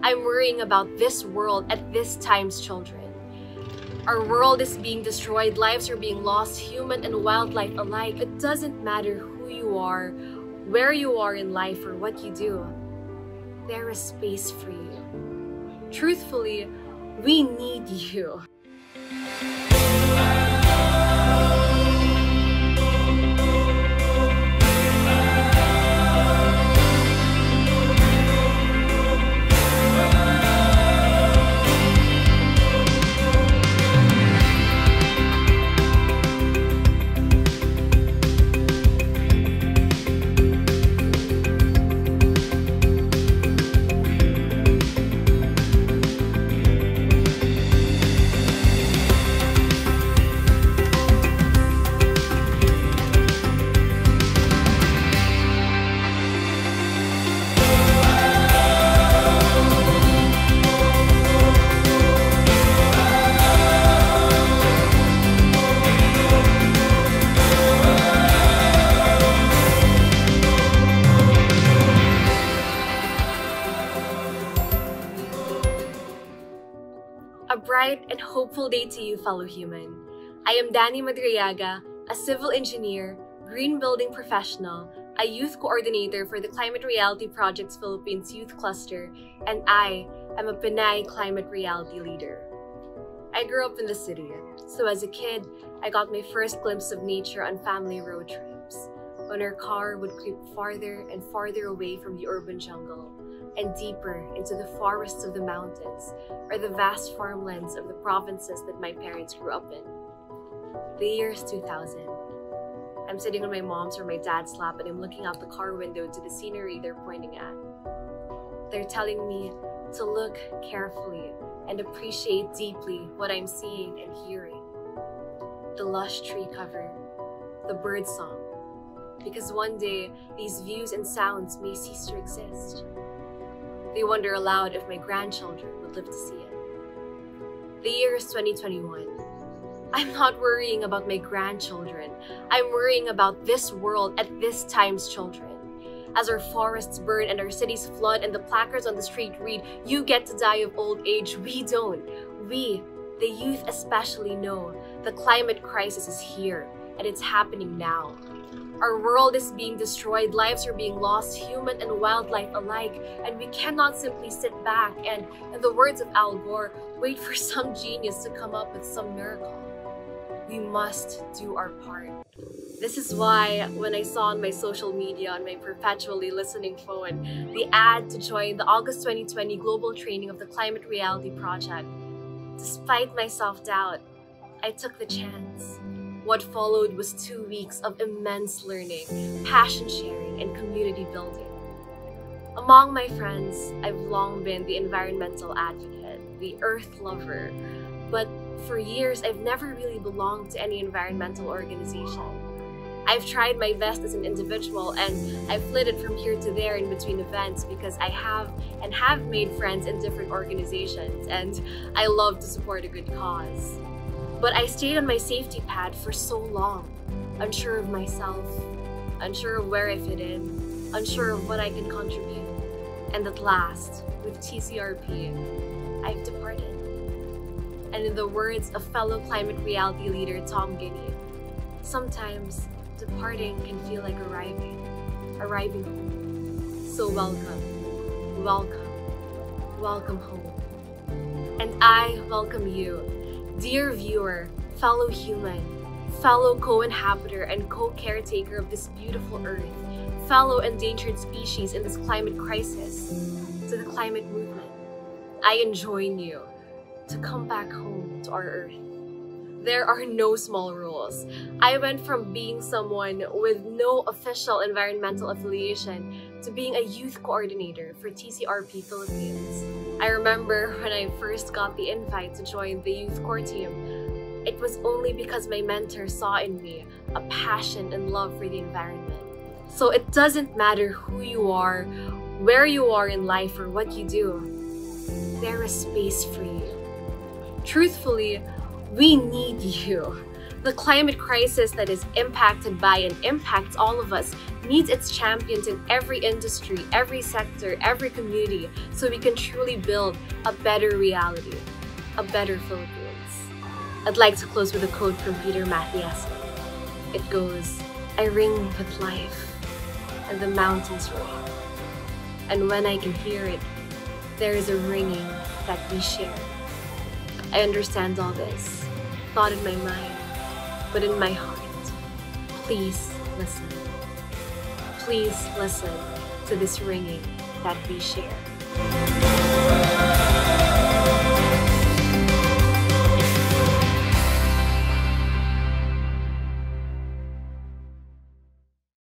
I'm worrying about this world at this time's children. Our world is being destroyed, lives are being lost, human and wildlife alike. It doesn't matter who you are, where you are in life, or what you do. There is space for you. Truthfully, we need you. A bright and hopeful day to you, fellow human. I am Dani Madriaga, a civil engineer, green building professional, a youth coordinator for the Climate Reality Project's Philippines Youth Cluster, and I am a Pinay climate reality leader. I grew up in the city, so as a kid, I got my first glimpse of nature on family road trips, when our car would creep farther and farther away from the urban jungle, and deeper into the forests of the mountains or the vast farmlands of the provinces that my parents grew up in. The year is 2000. I'm sitting on my mom's or my dad's lap and I'm looking out the car window to the scenery they're pointing at. They're telling me to look carefully and appreciate deeply what I'm seeing and hearing. The lush tree cover, the bird song, because one day these views and sounds may cease to exist. They wonder aloud if my grandchildren would live to see it. The year is 2021. I'm not worrying about my grandchildren. I'm worrying about this world at this time's children. As our forests burn and our cities flood and the placards on the street read, "You get to die of old age," we don't. We, the youth especially, know the climate crisis is here and it's happening now. Our world is being destroyed, lives are being lost, human and wildlife alike, and we cannot simply sit back and, in the words of Al Gore, wait for some genius to come up with some miracle. We must do our part. This is why when I saw on my social media on my perpetually listening phone the ad to join the August 2020 global training of the Climate Reality Project, despite my self-doubt, I took the chance. What followed was 2 weeks of immense learning, passion sharing, and community building. Among my friends, I've long been the environmental advocate, the earth lover, but for years I've never really belonged to any environmental organization. I've tried my best as an individual and I've flitted from here to there in between events because I have made friends in different organizations and I love to support a good cause. But I stayed on my safety pad for so long, unsure of myself, unsure of where I fit in, unsure of what I can contribute. And at last, with TCRP, I've departed. And in the words of fellow climate reality leader Tom Guinea, sometimes departing can feel like arriving home. So welcome, welcome, welcome home. And I welcome you, dear viewer, fellow human, fellow co-inhabitor and co-caretaker of this beautiful earth, fellow endangered species in this climate crisis, to the climate movement, I enjoin you to come back home to our earth. There are no small rules. I went from being someone with no official environmental affiliation to being a youth coordinator for TCRP Philippines. I remember when I first got the invite to join the youth core team, it was only because my mentor saw in me a passion and love for the environment. So it doesn't matter who you are, where you are in life, or what you do, there is space for you. Truthfully, we need you. The climate crisis that is impacted by and impacts all of us needs its champions in every industry, every sector, every community, so we can truly build a better reality, a better Philippines. I'd like to close with a quote from Peter Mathias. It goes, "I ring with life, and the mountains ring. And when I can hear it, there is a ringing that we share." I understand all this, thought in my mind, but in my heart, please listen. Please listen to this ringing that we share.